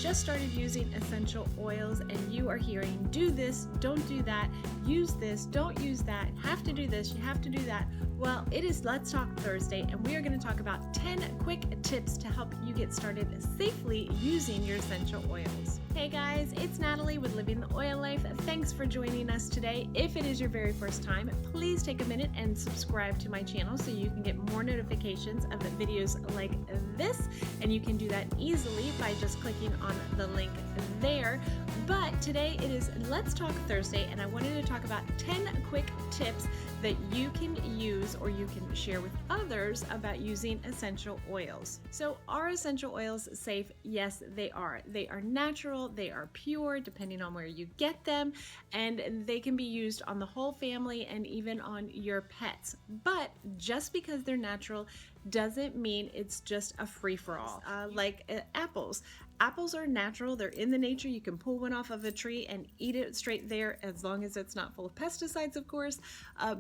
just started using essential oils and you are hearing, do this, don't do that, use this, don't use that, have to do this, you have to do that. Well, it is Let's Talk Thursday, and we are going to talk about 10 quick tips to help you get started safely using your essential oils. Hey guys, it's Natalie with Living the Oil Life. Thanks for joining us today. If it is your very first time, please take a minute and subscribe to my channel so you can get more notifications of the videos like this, and you can do that easily by just clicking on the link there. But today it is Let's Talk Thursday, and I wanted to talk about 10 quick tips that you can use or you can share with others about using essential oils. So are essential oils safe? Yes, they are. They are natural, they are pure, depending on where you get them, and they can be used on the whole family and even on your pets. But just because they're natural doesn't mean it's just a free-for-all. Like apples. Apples are natural, they're in the nature. You can pull one off of a tree and eat it straight there, as long as it's not full of pesticides, of course,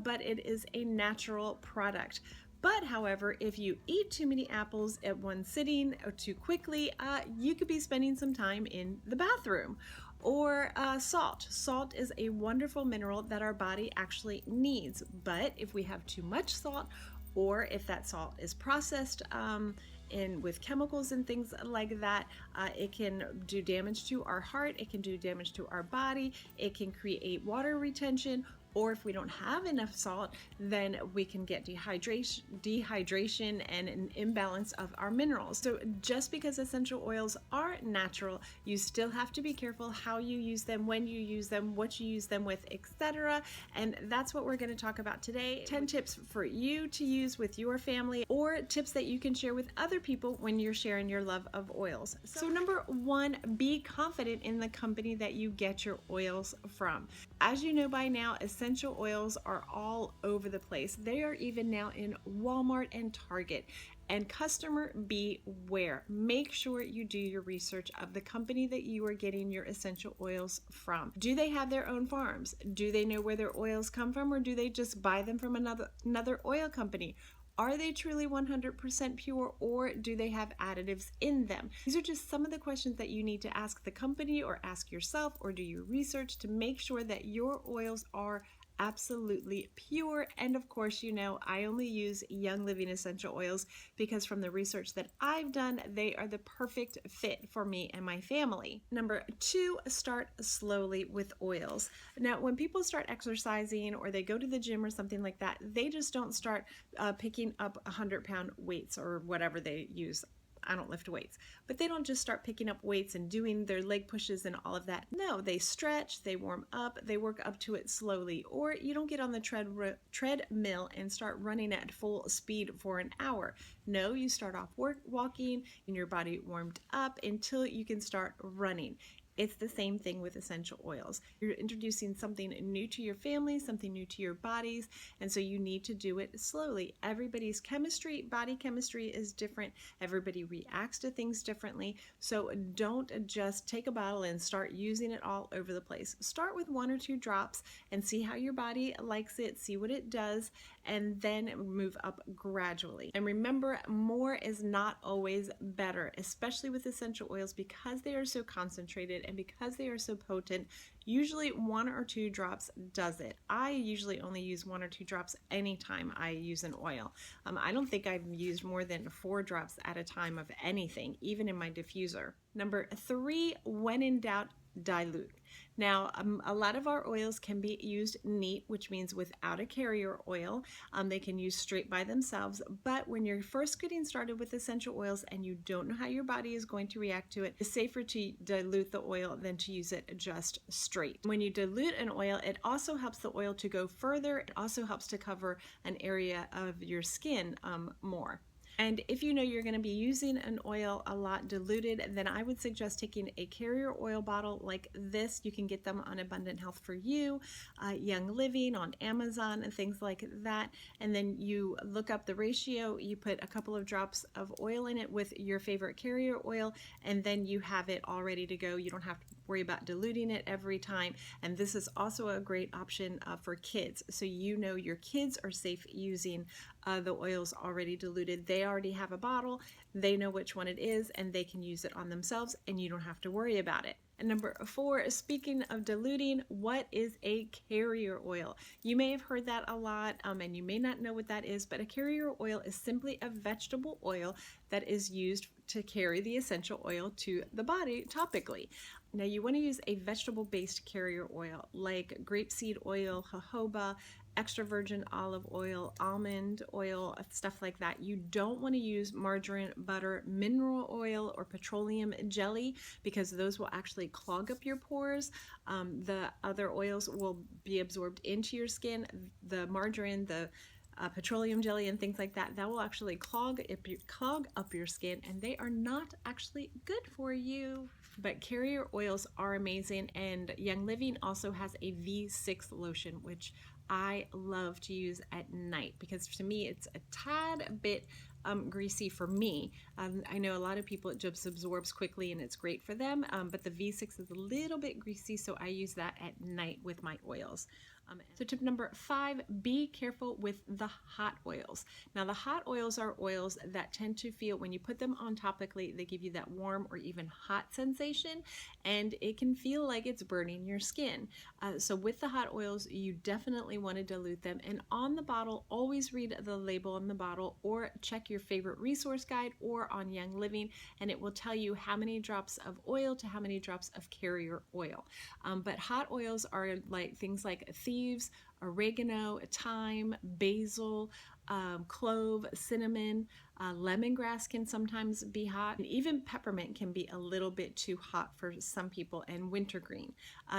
but it is a natural product. But however, if you eat too many apples at one sitting or too quickly, you could be spending some time in the bathroom. Or salt. Salt is a wonderful mineral that our body actually needs, but if we have too much salt, or if that salt is processed with chemicals and things like that, it can do damage to our heart, it can do damage to our body, it can create water retention, or if we don't have enough salt, then we can get dehydration and an imbalance of our minerals. So just because essential oils are natural, you still have to be careful how you use them, when you use them, what you use them with, etc. And that's what we're going to talk about today. 10 tips for you to use with your family, or tips that you can share with other people when you're sharing your love of oils. So number one, be confident in the company that you get your oils from. As you know by now, essential oils are all over the place. They are even now in Walmart and Target. And customer beware. Make sure you do your research of the company that you are getting your essential oils from. Do they have their own farms? Do they know where their oils come from, or do they just buy them from another oil company? Are they truly 100% pure, or do they have additives in them? These are just some of the questions that you need to ask the company or ask yourself, or do your research to make sure that your oils are absolutely pure. And of course, you know, I only use Young Living essential oils because from the research that I've done, they are the perfect fit for me and my family. Number two, start slowly with oils. Now, when people start exercising or they go to the gym or something like that, they just don't start picking up 100-pound weights or whatever they use. I don't lift weights, but they don't just start picking up weights and doing their leg pushes and all of that. No, they stretch, they warm up, they work up to it slowly. Or you don't get on the treadmill and start running at full speed for an hour. No, you start off walking and your body warmed up until you can start running. It's the same thing with essential oils. You're introducing something new to your family, something new to your bodies, and so you need to do it slowly. Everybody's body chemistry is different. Everybody reacts to things differently. So don't just take a bottle and start using it all over the place. Start with 1 or 2 drops and see how your body likes it, see what it does, and then move up gradually. And remember, more is not always better, especially with essential oils, because they are so concentrated and because they are so potent. Usually 1 or 2 drops does it. I usually only use 1 or 2 drops anytime I use an oil. I don't think I've used more than 4 drops at a time of anything, even in my diffuser. Number 3, when in doubt, dilute. Now, a lot of our oils can be used neat, which means without a carrier oil. They can use straight by themselves, but when you're first getting started with essential oils and you don't know how your body is going to react to it, it's safer to dilute the oil than to use it just straight. When you dilute an oil, it also helps the oil to go further. It also helps to cover an area of your skin more. And if you know you're going to be using an oil a lot diluted, then I would suggest taking a carrier oil bottle like this. You can get them on Abundant Health for You, Young Living, on Amazon, and things like that. And then you look up the ratio, you put a couple of drops of oil in it with your favorite carrier oil, and then you have it all ready to go. You don't have to worry about diluting it every time. And this is also a great option for kids. So you know your kids are safe using the oils already diluted. They already have a bottle, they know which one it is, and they can use it on themselves, and you don't have to worry about it. And number 4, speaking of diluting, what is a carrier oil? You may have heard that a lot, and you may not know what that is, but a carrier oil is simply a vegetable oil that is used to carry the essential oil to the body topically. Now you want to use a vegetable-based carrier oil like grapeseed oil, jojoba, extra virgin olive oil, almond oil, stuff like that. You don't want to use margarine, butter, mineral oil, or petroleum jelly because those will actually clog up your pores. The other oils will be absorbed into your skin. The margarine, the petroleum jelly and things like that, that will actually clog up your skin, and they are not actually good for you. But carrier oils are amazing, and Young Living also has a V6 lotion, which I love to use at night because to me it's a tad bit greasy for me. I know a lot of people it just absorbs quickly and it's great for them, but the V6 is a little bit greasy, so I use that at night with my oils. So tip number 5, be careful with the hot oils. Now the hot oils are oils that tend to feel, when you put them on topically, they give you that warm or even hot sensation, and it can feel like it's burning your skin. So with the hot oils, you definitely want to dilute them, and on the bottle, always read the label on the bottle or check your favorite resource guide or on Young Living, and it will tell you how many drops of oil to how many drops of carrier oil. But hot oils are like things like thieves, oregano, thyme, basil, clove, cinnamon, lemongrass can sometimes be hot, and even peppermint can be a little bit too hot for some people, and wintergreen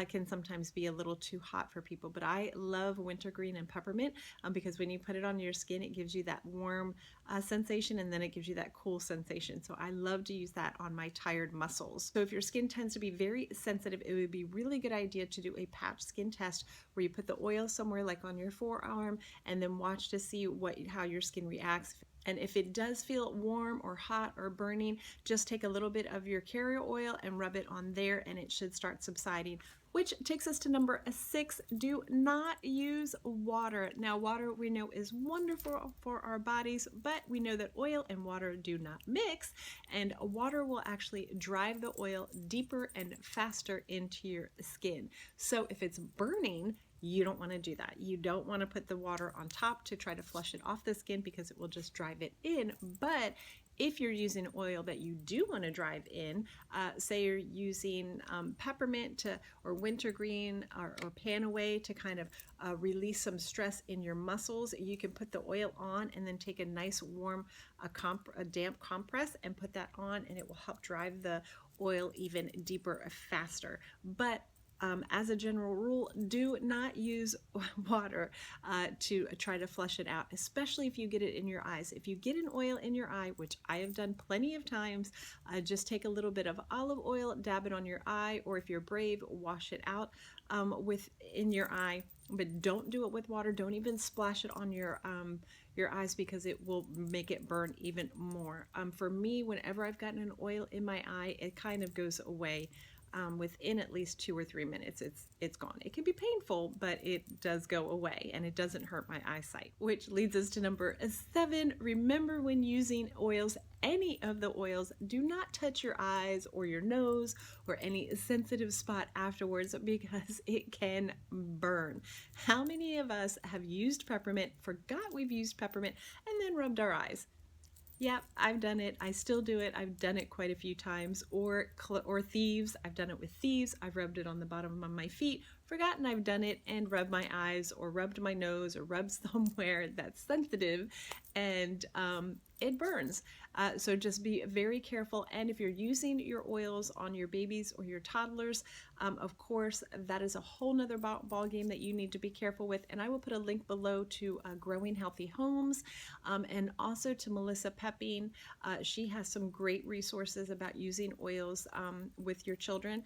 can sometimes be a little too hot for people. But I love wintergreen and peppermint because when you put it on your skin, it gives you that warm sensation, and then it gives you that cool sensation. So I love to use that on my tired muscles. So if your skin tends to be very sensitive, it would be a really good idea to do a patch skin test where you put the oil somewhere like on your forearm and then watch to see how your skin reacts. And if it does feel warm or hot or burning, just take a little bit of your carrier oil and rub it on there, and it should start subsiding. Which takes us to number 6, do not use water. Now water we know is wonderful for our bodies, but we know that oil and water do not mix, and water will actually drive the oil deeper and faster into your skin. So if it's burning, you don't want to do that. You don't want to put the water on top to try to flush it off the skin because it will just drive it in. But if you're using oil that you do want to drive in, say you're using peppermint or wintergreen or panaway to kind of release some stress in your muscles, you can put the oil on and then take a nice warm, a damp compress and put that on, and it will help drive the oil even deeper, faster. But as a general rule, do not use water to try to flush it out, especially if you get it in your eyes. If you get an oil in your eye, which I have done plenty of times, just take a little bit of olive oil, dab it on your eye, or if you're brave, wash it out in your eye. But don't do it with water. Don't even splash it on your eyes because it will make it burn even more. For me, whenever I've gotten an oil in my eye, it kind of goes away. Within at least 2 or 3 minutes, it's gone. It can be painful, but it does go away, and it doesn't hurt my eyesight. Which leads us to number 7. Remember, when using oils, any of the oils, do not touch your eyes or your nose or any sensitive spot afterwards because it can burn. How many of us have used peppermint, forgot we've used peppermint, and then rubbed our eyes? Yep, I've done it. I still do it. I've done it quite a few times. Or thieves. I've done it with thieves. I've rubbed it on the bottom of my feet, forgotten I've done it, and rubbed my eyes or rubbed my nose or rubbed somewhere that's sensitive, and it burns. So just be very careful. And if you're using your oils on your babies or your toddlers, of course, that is a whole nother ball game that you need to be careful with. And I will put a link below to Growing Healthy Homes and also to Melissa Pepping. She has some great resources about using oils with your children.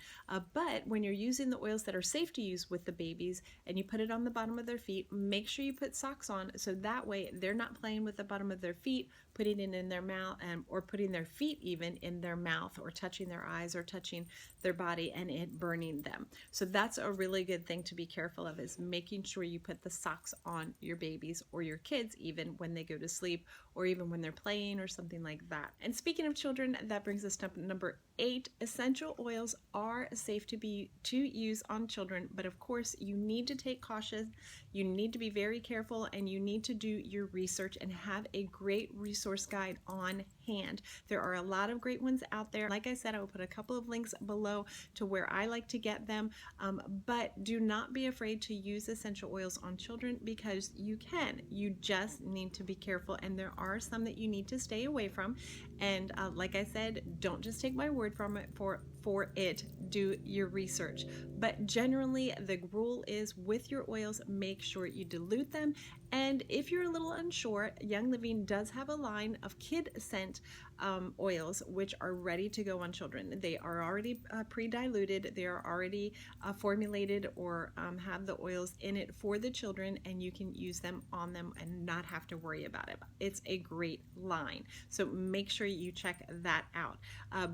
But when you're using the oils that are safe to use with the babies and you put it on the bottom of their feet, make sure you put socks on so that way they're not playing with the bottom of their feet, putting putting it in their mouth or putting their feet even in their mouth or touching their eyes or touching their body and it burning them. So that's a really good thing to be careful of, is making sure you put the socks on your babies or your kids even when they go to sleep or even when they're playing or something like that. And speaking of children, that brings us to number 8. Essential oils are safe to use on children, but of course you need to take caution. You need to be very careful, and you need to do your research and have a great resource guide on hand. There are a lot of great ones out there. Like I said, I will put a couple of links below to where I like to get them, but do not be afraid to use essential oils on children, because you can. You just need to be careful, and there are some that you need to stay away from. And like I said, don't just take my word from it for it. Do your research. But generally, the rule is with your oils, make sure you dilute them. And if you're a little unsure, Young Living does have a line of kid scent oils which are ready to go on children. They are already pre-diluted. They are already formulated or have the oils in it for the children, and you can use them on them and not have to worry about it. It's a great line, so make sure you check that out.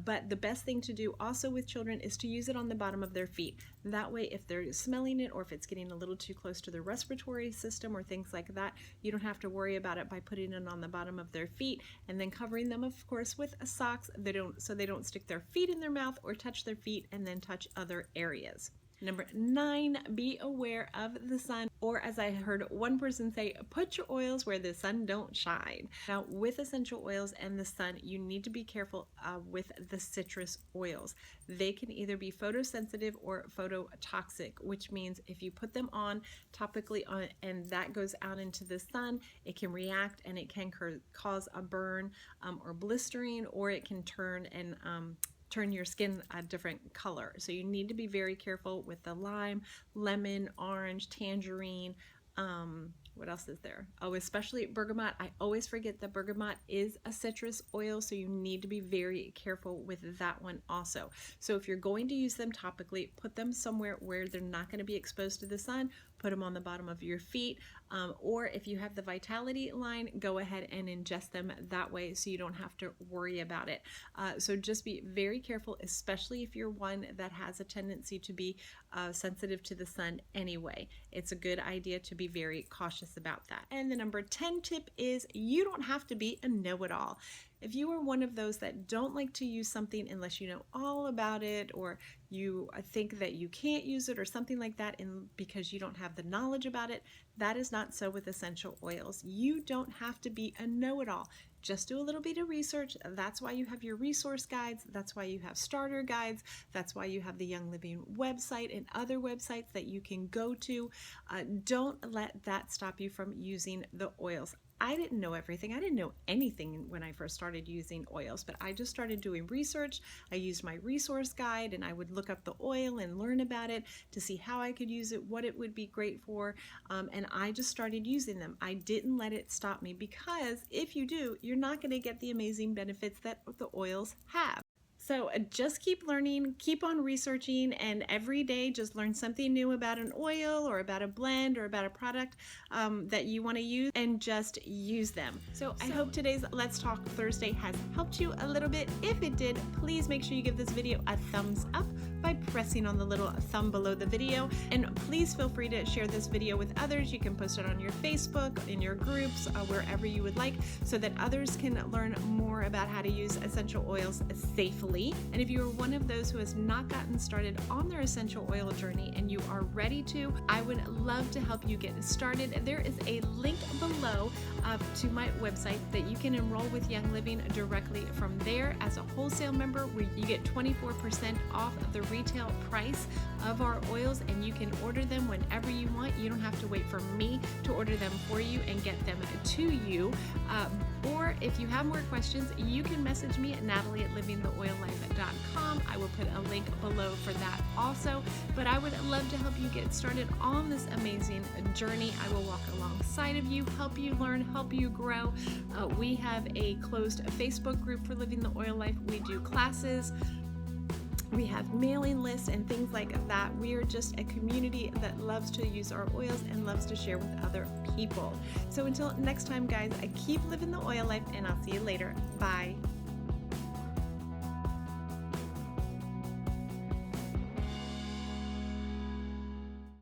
But the best thing to do also with children is to use it on the bottom of their feet. That way, if they're smelling it or if it's getting a little too close to their respiratory system or things like that, you don't have to worry about it by putting it on the bottom of their feet and then covering them, of course, with socks so they don't stick their feet in their mouth or touch their feet and then touch other areas. Number 9, be aware of the sun, or as I heard one person say, put your oils where the sun don't shine. Now, with essential oils and the sun, you need to be careful with the citrus oils. They can either be photosensitive or phototoxic, which means if you put them on topically and that goes out into the sun, it can react and it can cause a burn or blistering, or it can turn your skin a different color. So you need to be very careful with the lime, lemon, orange, tangerine. What else is there? Oh, especially bergamot. I always forget that bergamot is a citrus oil, so you need to be very careful with that one also. So if you're going to use them topically, put them somewhere where they're not going to be exposed to the sun. Put them on the bottom of your feet, or if you have the Vitality line, go ahead and ingest them that way so you don't have to worry about it. So just be very careful, especially if you're one that has a tendency to be sensitive to the sun anyway. It's a good idea to be very cautious about that. And the number 10 tip is you don't have to be a know-it-all. If you are one of those that don't like to use something unless you know all about it, or you think that you can't use it or something like that because you don't have the knowledge about it, that is not so with essential oils. You don't have to be a know-it-all. Just do a little bit of research. That's why you have your resource guides. That's why you have starter guides. That's why you have the Young Living website and other websites that you can go to. Don't let that stop you from using the oils. I didn't know everything. I didn't know anything when I first started using oils, but I just started doing research. I used my resource guide and I would look up the oil and learn about it to see how I could use it, what it would be great for, and I just started using them. I didn't let it stop me, because if you do, you're not going to get the amazing benefits that the oils have. So just keep learning, keep on researching, and every day just learn something new about an oil or about a blend or about a product that you want to use, and just use them. So I hope today's Let's Talk Thursday has helped you a little bit. If it did, please make sure you give this video a thumbs up by pressing on the little thumb below the video, and please feel free to share this video with others. You can post it on your Facebook, in your groups, wherever you would like, so that others can learn more about how to use essential oils safely. And if you are one of those who has not gotten started on their essential oil journey and you are ready to, I would love to help you get started. There is a link below to my website that you can enroll with Young Living directly from there as a wholesale member, where you get 24% off the retail price of our oils, and you can order them whenever you want. You don't have to wait for me to order them for you and get them to you. Or if you have more questions, you can message me at natalie@livingtheoillife.com. I will put a link below for that also. But I would love to help you get started on this amazing journey. I will walk alongside of you, help you learn, help you grow. We have a closed Facebook group for Living the Oil Life. We do classes We have mailing lists and things like that. We are just a community that loves to use our oils and loves to share with other people. So until next time, guys, I keep living the oil life, and I'll see you later. Bye.